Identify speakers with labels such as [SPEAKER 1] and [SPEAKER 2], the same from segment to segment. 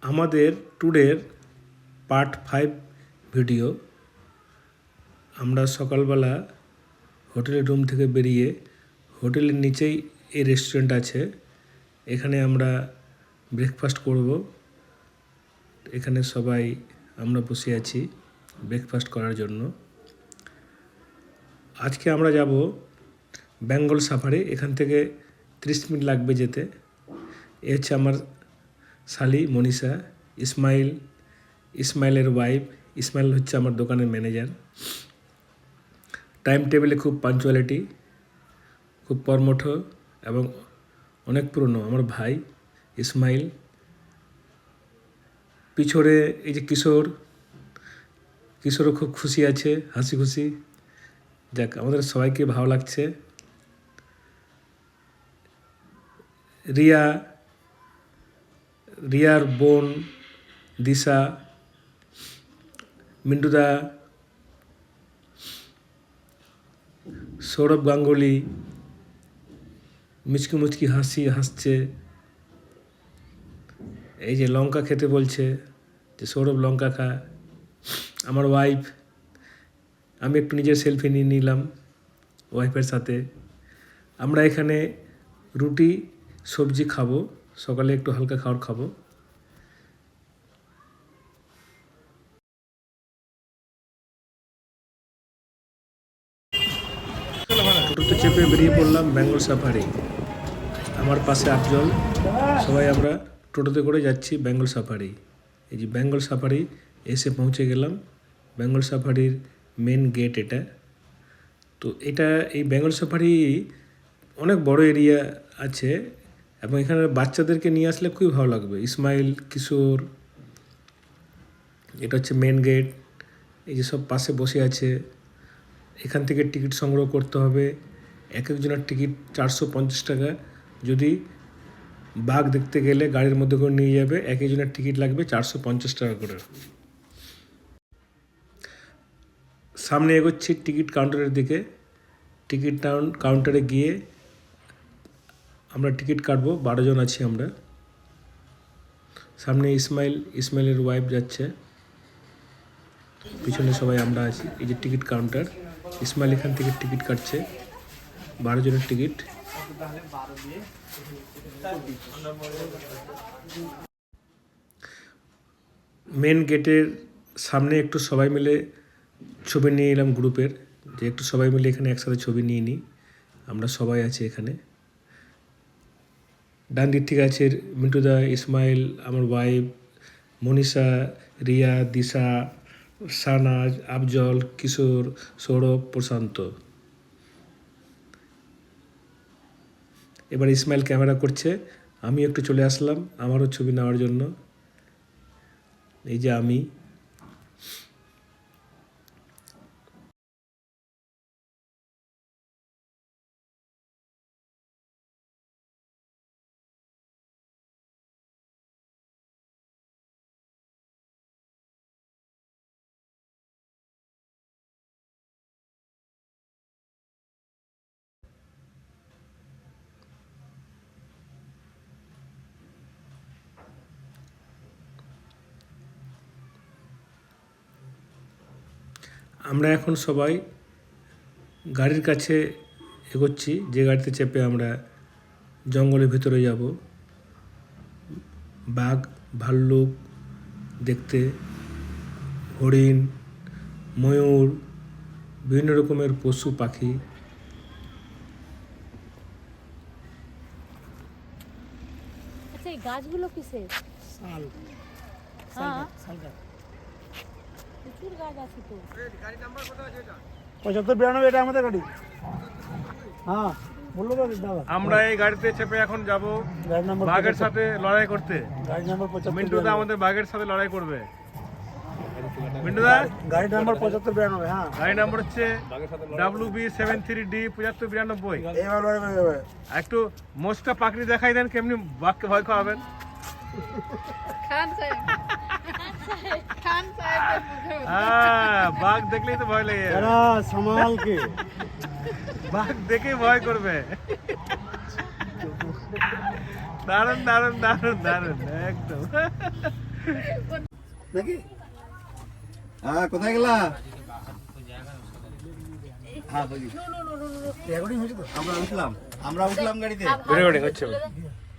[SPEAKER 1] আমাদের ট্যুরের part 5 video. আমরা সকালবেলা হোটেলের রুম থেকে বেরিয়ে হোটেলের নিচেই এই রেস্টুরেন্ট আছে, এখানে আমরা ব্রেকফাস্ট করব। এখানে সবাই আমরা বসে আছি ব্রেকফাস্ট করার জন্য। আজকে আমরা যাব বেঙ্গল সাফারি। এখান থেকে 30 মিনিট লাগবে যেতে। এ হচ্ছে আমার শালি মনীষা, ইসমাইলের ওয়াইফ। ইসমাইল হচ্ছে আমার দোকানের ম্যানেজার। টাইম টেবিলে খুব পাঞ্চুয়ালিটি, খুব কর্মঠ এবং অনেক পুরনো আমার ভাই ইসমাইল। পিছনে এই যে কিশোরও খুব খুশি আছে, হাসি খুশি। যাক, আমাদের সবাইকে ভালো লাগছে। রিয়ার বোন দিশা, মিন্টুদা, সৌরভ গাঙ্গুলি মুচকি হাসছে। এই যে লঙ্কা খেতে বলছে, যে সৌরভ লঙ্কা খা। আমার ওয়াইফ, আমি একটু নিজের সেলফি নিয়ে নিলাম ওয়াইফের সাথে। আমরা এখানে রুটি সবজি খাবো, সকালে একটু হালকা খাবার খাবো। টোটোতে চেপে বেরিয়ে পড়লাম বেঙ্গল সাফারি। আমার পাশে আফজল, সবাই আমরা টোটোতে করে যাচ্ছি বেঙ্গল সাফারি। এই যে বেঙ্গল সাফারি এসে পৌঁছে গেলাম। বেঙ্গল সাফারির মেন গেট এটা। তো এই বেঙ্গল সাফারি অনেক বড় এরিয়া আছে এবং এখানে বাচ্চাদেরকে নিয়ে আসলে খুবই ভালো লাগবে। ইসমাইল, কিশোর, এটা হচ্ছে মেন গেট। এই যে সব পাশে বসে আছে। এখান থেকে টিকিট সংগ্রহ করতে হবে। একজনের টিকিট 450 টাকা। যদি বাঘ দেখতে গেলে গাড়ির মধ্যে করে নিয়ে যাবে, একজনের টিকিট লাগবে 450 টাকা করে। সামনে এগোচ্ছি টিকিট কাউন্টারের দিকে। টিকিট কাউন্টারে গিয়ে আমরা টিকিট কাটবো। 12 জন আছি আমরা। সামনে ইসমাইলের ওয়াইফ যাচ্ছে, পিছনে সবাই আমরা আছি। এই যে টিকিট কাউন্টার, ইসমাইল এখান থেকে টিকিট কাটছে, 12 জনের টিকিট। মেন গেটের সামনে একটু সবাই মিলে ছবি নিয়ে এলাম গ্রুপের, যে একটু সবাই মিলে এখানে একসাথে ছবি নিয়ে নিই। আমরা সবাই আছি এখানে। ডান দিক থেকে আছে মিন্টুদা, ইসমাইল, আমার ওয়াইফ, মনীষা, রিয়া, দিশা, সানাজ, আফজল, কিশোর, সৌরভ, প্রশান্ত। এবার ইসমাইল ক্যামেরা করছে, আমি একটু চলে আসলাম আমারও ছবি নেওয়ার জন্য। এই যে আমি। আমরা এখন সবাই গাড়ির কাছে এগোচ্ছি, যে গাড়িতে চেপে আমরা জঙ্গলের ভিতরে যাব। বাঘ, ভাল্লুক দেখতে, হরিণ, ময়ূর, বিভিন্ন রকমের পশু পাখি।
[SPEAKER 2] আচ্ছা, এই গাছগুলো কিসের?
[SPEAKER 3] শাল,
[SPEAKER 2] হ্যাঁ,
[SPEAKER 3] শাল গাছ।
[SPEAKER 2] প্রচুর গাছ আছে তো।
[SPEAKER 3] 7592 এটা আমাদের গাড়ি। হ্যাঁ, বললো তো দাদা।
[SPEAKER 1] আমরা এই গাড়িতে চেপে এখন যাব
[SPEAKER 3] গাড়ি নাম্বার
[SPEAKER 1] বাঘের সাথে লড়াই করতে।
[SPEAKER 3] গাড়ি নাম্বার 75।
[SPEAKER 1] মিন্টুদা আমাদের বাঘের সাথে লড়াই করবে। মিন্টুদা,
[SPEAKER 3] গাড়ি নাম্বার 7592। হ্যাঁ,
[SPEAKER 1] গাড়ি নাম্বার হচ্ছে WB73D 7592।
[SPEAKER 3] এবার
[SPEAKER 1] একটু মোষটা পাকড়ি দেখাই দেন, কেমনি বাঘকে ভয় খাওয়াবেন। বাঘ দেখলেই তো ভয় লেগে যাবে।
[SPEAKER 3] সামাল কে
[SPEAKER 1] বাঘ দেখেই ভয় করবে। দারুণ দারুণ দারুণ দারুণ, একদম।
[SPEAKER 3] নাকি? হ্যাঁ, কোথায় গেলা? হ্যাঁ, বলি। রেকর্ডিং হয়েছে তো? আমরা উঠলাম গাড়িতে।
[SPEAKER 1] রেকর্ডিং হচ্ছে।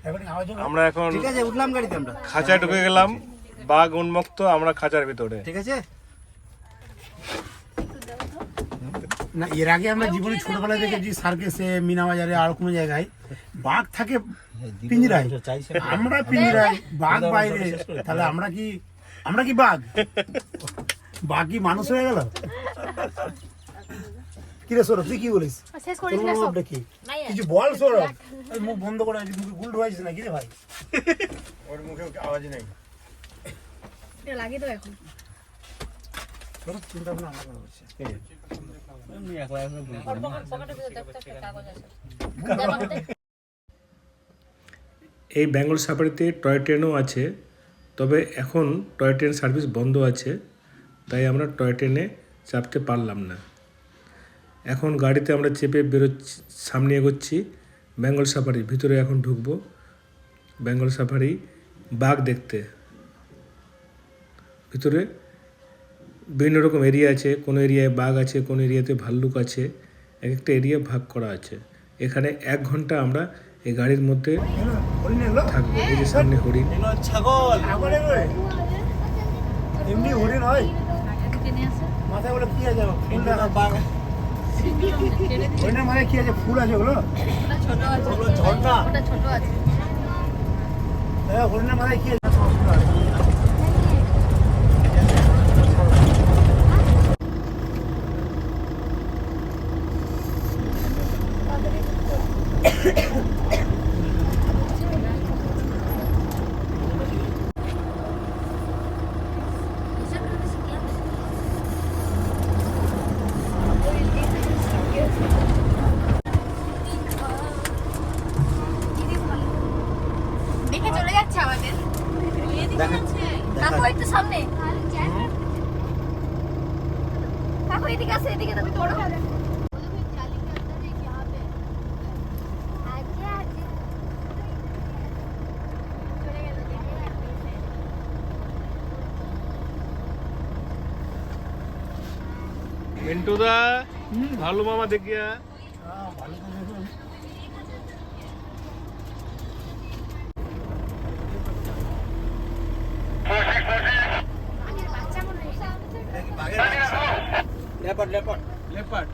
[SPEAKER 3] রেকর্ডিং আওয়াজ হবে?
[SPEAKER 1] আমরা এখন
[SPEAKER 3] ঠিক আছে, উঠলাম গাড়িতে আমরা।
[SPEAKER 1] খাঁচায় ঢুকে গেলাম, বাঘ উন্মুক্ত, আমরা খাঁচার ভিতরে।
[SPEAKER 3] ঠিক আছে। না, এর আগে আমরা জীবনে ছোটবেলায় দেখেছি সার্কেসে, মিনা বাজারে, আর কোনো জায়গায় বাঘ থাকে পিঞ্জরায়, আমরা পিঞ্জরায়, বাঘ বাইরে। তাহলে আমরা কি বাঘ? বাঘ কি মানুষ হয়ে গেল? কি রে সৌরভ, তুই কি বলিস?
[SPEAKER 2] শেষ করে
[SPEAKER 3] তোর
[SPEAKER 2] দিলে সব
[SPEAKER 3] মতটা কি? কিছু বল সৌরভ। এই মুখ বন্ধ করে আছিস, মুখে গুল ঢুকাইছিস না কি রে ভাই? ওর মুখে আওয়াজ নেই।
[SPEAKER 2] এটা লাগিয়ে দাও এখন।
[SPEAKER 3] সৌরভ চিন্তা ভাবনা আমরা করছি।
[SPEAKER 1] এই বেঙ্গল সাফারিতে টয় ট্রেনও আছে, তবে এখন টয় ট্রেন সার্ভিস বন্ধ আছে, তাই আমরা টয় ট্রেনে চাপতে পারলাম না। এখন গাড়িতে আমরা চেপে বেরোচ্ছি, সামনে এগোচ্ছি বেঙ্গল সাফারির ভিতরে। এখন ঢুকবো বেঙ্গল সাফারি বাঘ দেখতে। ভিতরে বিভিন্ন রকম এরিয়া আছে, কোনো এরিয়ায় বাঘ আছে, কোনো এরিয়াতে ভাল্লুক আছে, এক একটা এরিয়া ভাগ করা আছে। এখানে 1 ঘন্টা আমরা এই গাড়ির মধ্যে থাকবো। এই যে সামনে হরিণ।
[SPEAKER 3] ছাগল এমনি হরিণ হয়, মাথায় বলে কি আছে? হরিণের মাথায় কি আছে? ফুল আছে ওগুলো? ঝর্ণা। হরিণের মাথায় কি আছে?
[SPEAKER 2] দেখে চলে যাচ্ছে আমাদের। কাকু একটু সামনে। কাকু এদিকে আসে, এদিকে তুমি তোড়ো।
[SPEAKER 1] মিন্টু দা, ভালো মামা দেখিয়া।
[SPEAKER 3] লেপার্ড।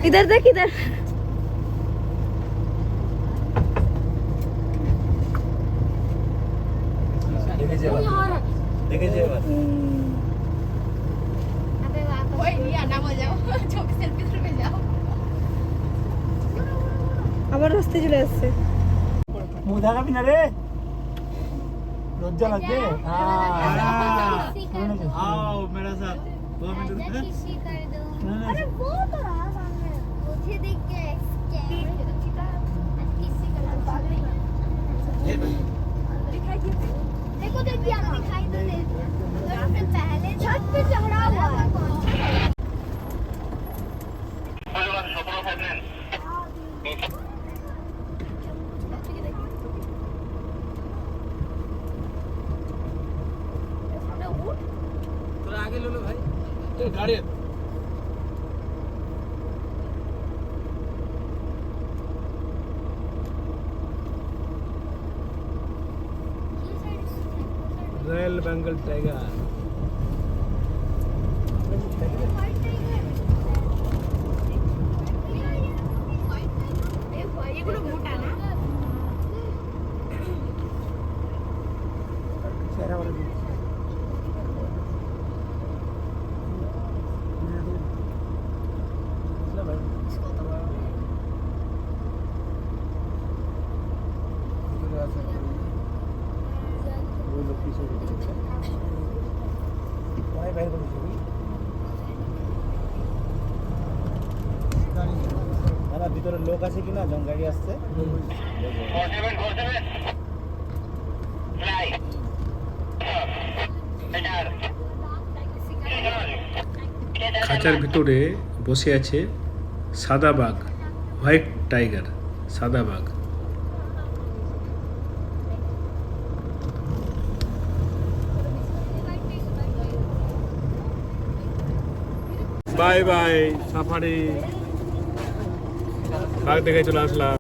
[SPEAKER 2] इधर देख इधर।
[SPEAKER 3] দেখেছে এবার।
[SPEAKER 2] আবার রাস্তায় চলে আসছে।
[SPEAKER 3] মুখ দেখাবি না রে, লজ্জা লাগছে। आओ मेरे साथ 2 मिनट।
[SPEAKER 4] किसी कर दो। अरे वो तो रहा सामने, मुझे देख के किसी कर दो। देखो देखिए आप दिखाई तो दे। पहले छत पे चढ़ा हुआ है।
[SPEAKER 3] তোরা আগে লো ভাই, গাড়ি
[SPEAKER 1] रॉयल बेंगल टाइगर।
[SPEAKER 2] এগুলো মোটা না?
[SPEAKER 3] বাইরে করে দিচ্ছি।
[SPEAKER 5] দাদা ভিতরে লোক আছে কিনা জঙ্গাড়ি আসছে
[SPEAKER 1] খাঁচার ভিতরে বসে আছে সাদা বাঘ, হোয়াইট টাইগার, সাদা বাঘ। বাই বাই সাফারি, বাঘ দেখে চলে আসলাম।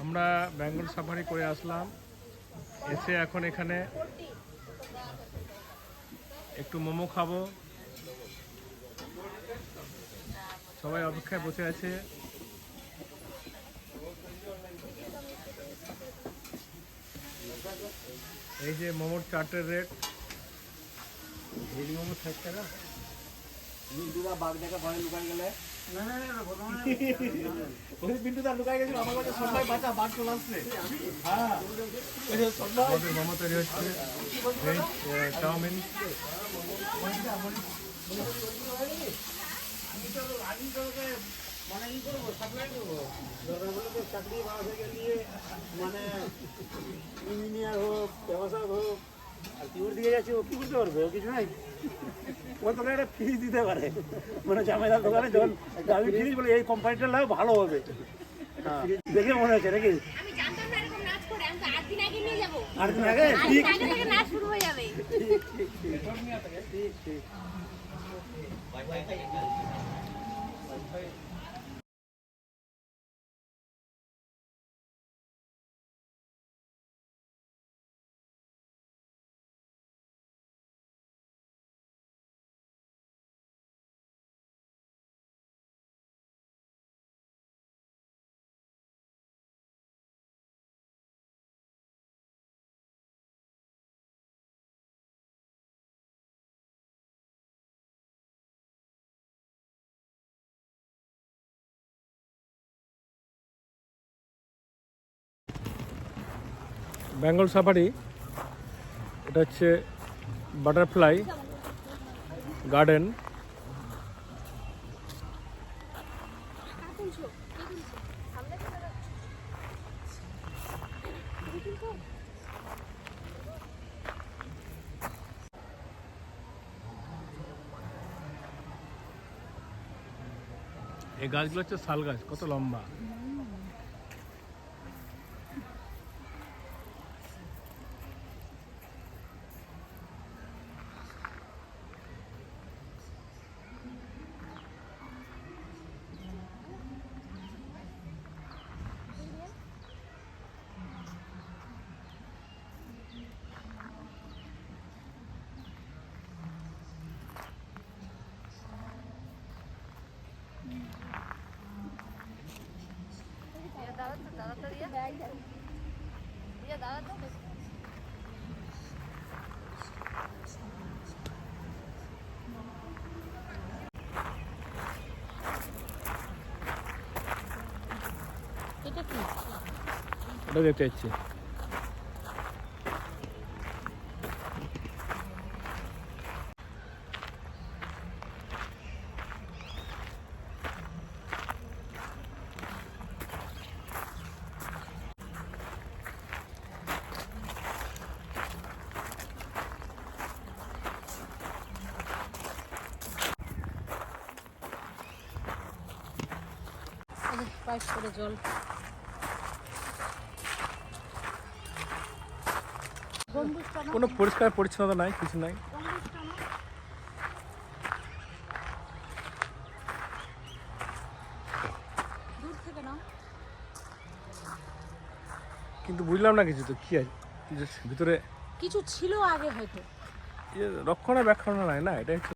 [SPEAKER 1] আমরা বেঙ্গল সাফারি করে আসলাম, এসে এখন এখানে একটু মোমো খাবো। সবাই অপেক্ষায় বসে আছে। এই যে মোমোর চার্টের রেট,
[SPEAKER 3] মোমো 60 টাকা।
[SPEAKER 5] বিন্দুদা বাঘ দেখা ভয় লুকাই গেলে
[SPEAKER 3] না না না
[SPEAKER 5] ওই বিন্দুদা লুকাই গেছিল আমার কাছে সবাই বাঁচা বাঘ চলে আসছে হ্যাঁ
[SPEAKER 1] আমাদের মোমো তৈরি হচ্ছে, ভেজ চাউমিন।
[SPEAKER 3] মানে ইঞ্জিনিয়ার হোক, ব্যবসায়ী হোক, আর কিউর দিকে যাচ্ছে, ও কি করতে পারবে? ও কিছু নাই, ও তোকে একটা ফিজ দিতে পারে। মানে জামাইদার দোকানে যখন আমি ফিজ বলে এই কোম্পানিটা লাও ভালো হবে, দেখে মনে হচ্ছে নাকি?
[SPEAKER 2] আমি জানতাম না এরকম নাচ করে, আমি তো 8 দিন আগে নিয়ে যাবো।
[SPEAKER 3] 8 দিন আগে
[SPEAKER 2] 8
[SPEAKER 3] ঠিক
[SPEAKER 2] দিন আগে থেকে নাচ শুরু হয়ে যাবে।
[SPEAKER 3] ঠিক ঠিক।
[SPEAKER 1] বেঙ্গল সাফারি, এটা হচ্ছে বাটারফ্লাই গার্ডেন। এই গাছগুলো হচ্ছে শাল গাছ, কত লম্বা। ওটা দেখতে যাচ্ছি।
[SPEAKER 2] পাইপ করে জল
[SPEAKER 1] কোনো পরিষ্কার পরিচ্ছন্নতা নাই, কিছু নাই। কিন্তু বুঝলাম না কিছু, তো কি আছে ভিতরে?
[SPEAKER 2] কিছু ছিল আগে হয়তো,
[SPEAKER 1] রক্ষণাবেক্ষণ নাই না, এটা হচ্ছে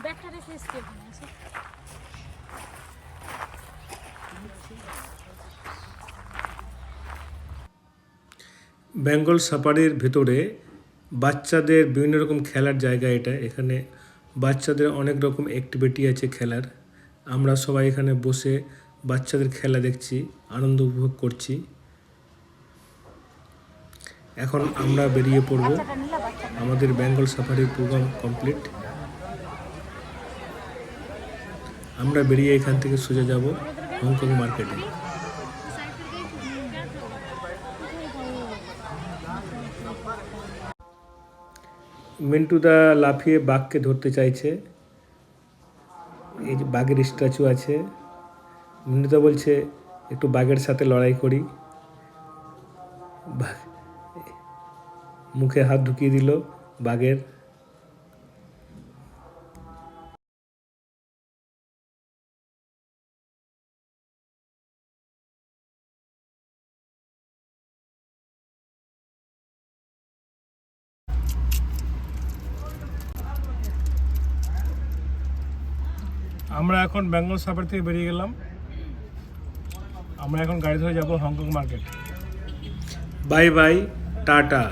[SPEAKER 2] ব্যাগটা রেখে স্কেপ নিয়ে আসো।
[SPEAKER 1] বেঙ্গল সাফারির ভেতরে বাচ্চাদের বিভিন্ন রকম খেলার জায়গা এটা। এখানে বাচ্চাদের অনেক রকম অ্যাক্টিভিটি আছে খেলার। আমরা সবাই এখানে বসে বাচ্চাদের খেলা দেখছি, আনন্দ উপভোগ করছি। এখন আমরা বেরিয়ে পড়ব, আমাদের বেঙ্গল সাফারির প্রোগ্রাম কমপ্লিট। আমরা বেরিয়ে এখান থেকে সোজা যাব হংকং মার্কেটে। মিন্টুদা লাফিয়ে বাঘকে ধরতে চাইছে, এই যে বাঘের স্ট্যাচু আছে। মিন্টুদা বলছে একটু বাঘের সাথে লড়াই করি। মুখে হাত ঢুকিয়ে দিল বাঘের। আমরা এখন বেঙ্গল সাফারি থেকে বেরিয়ে গেলাম। আমরা এখন গাড়ি ধরে যাব Hong Kong market. Bye bye, tata.